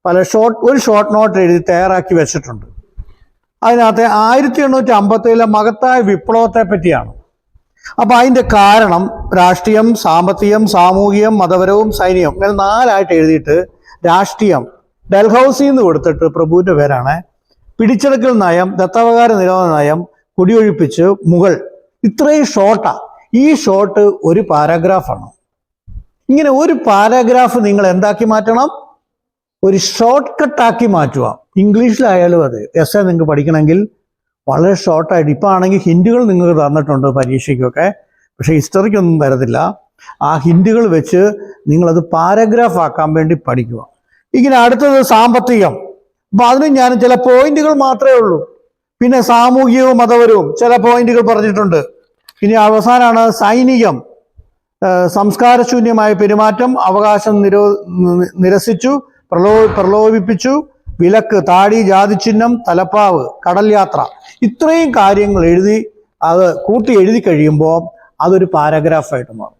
ഒരു short note എഴുതി തയ്യാറാക്കി വെച്ചിട്ടുണ്ട്. അതിനകത്ത് 1857 മഹത്തായ വിപ്ലവത്തെ പറ്റിയാണ്. അപ്പൊ അതിന്റെ കാരണം രാഷ്ട്രീയം, സാമ്പത്തികം, സാമൂഹികം, മതപരവും സൈനികം, ഇങ്ങനെ 4ആയിട്ട് എഴുതിയിട്ട് രാഷ്ട്രീയം ഡൽഹൌസിൽ നിന്ന് കൊടുത്തിട്ട് പ്രഭുവിന്റെ പേരാണ്. പിടിച്ചെടുക്കൽ നയം, ദത്തവകാര നിരോധന നയം, കുടിയൊഴിപ്പിച്ച്, മുഗൾ, ഇത്രയും ഷോർട്ടാ. ഈ ഷോർട്ട് ഒരു പാരാഗ്രാഫാണ്. ഇങ്ങനെ ഒരു പാരാഗ്രാഫ് നിങ്ങൾ എന്താക്കി മാറ്റണം? ഒരു ഷോർട്ട് കട്ടാക്കി മാറ്റുക. ഇംഗ്ലീഷിലായാലും അതെ. എസ് എ നിങ്ങൾക്ക് പഠിക്കണമെങ്കിൽ വളരെ ഷോർട്ടായിട്ട്, ഇപ്പം ആണെങ്കിൽ ഹിന്റുകൾ നിങ്ങൾക്ക് തന്നിട്ടുണ്ട് പരീക്ഷയ്ക്കൊക്കെ, പക്ഷേ ഹിസ്റ്ററിക്കൊന്നും തരത്തില്ല. ആ ഹിന്റുകൾ വെച്ച് നിങ്ങളത് പാരഗ്രാഫ് ആക്കാൻ വേണ്ടി പഠിക്കുക. ഇങ്ങനെ അടുത്തത് സാമ്പത്തികം. അപ്പം അതിനും ഞാൻ ചില പോയിന്റുകൾ മാത്രമേ ഉള്ളൂ. പിന്നെ സാമൂഹികവും മതപരവും ചില പോയിന്റുകൾ പറഞ്ഞിട്ടുണ്ട്. ഇനി അവസാനമാണ് സൈനികം. സംസ്കാരശൂന്യമായ പെരുമാറ്റം, അവകാശം നിരസിച്ചു, പ്രലോഭിപ്പിച്ചു, വിലക്ക്, താടി, ജാതിചിഹ്നം, തലപ്പാവ്, കടൽ യാത്ര, ഇത്രയും കാര്യങ്ങൾ എഴുതി അത് കൂട്ടി എഴുതി കഴിയുമ്പോൾ അതൊരു പാരഗ്രാഫായിട്ട് മാറും.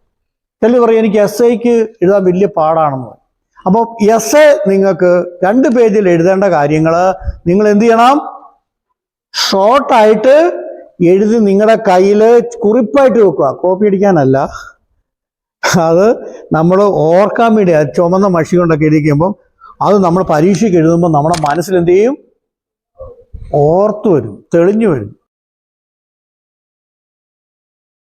ചില പറയും എനിക്ക് എസ് ഐക്ക് എഴുതാൻ വലിയ പാടാണെന്ന് പറയും. അപ്പോൾ എസ് എ നിങ്ങൾക്ക് 2 പേജിൽ എഴുതേണ്ട കാര്യങ്ങൾ നിങ്ങൾ എന്ത് ചെയ്യണം? ഷോർട്ടായിട്ട് എഴുതി നിങ്ങളുടെ കയ്യിൽ കുറിപ്പായിട്ട് വെക്കുക. കോപ്പി അടിക്കാനല്ല, അത് നമ്മൾ ഓർക്കാൻ വേണ്ടി. ചുമന്ന മഷി കൊണ്ടൊക്കെ എഴുതിക്കുമ്പം അത് നമ്മൾ പരീക്ഷയ്ക്ക് എഴുതുമ്പോൾ നമ്മുടെ മനസ്സിൽ എന്ത് ചെയ്യും? ഓർത്തു വരും, തെളിഞ്ഞു വരും.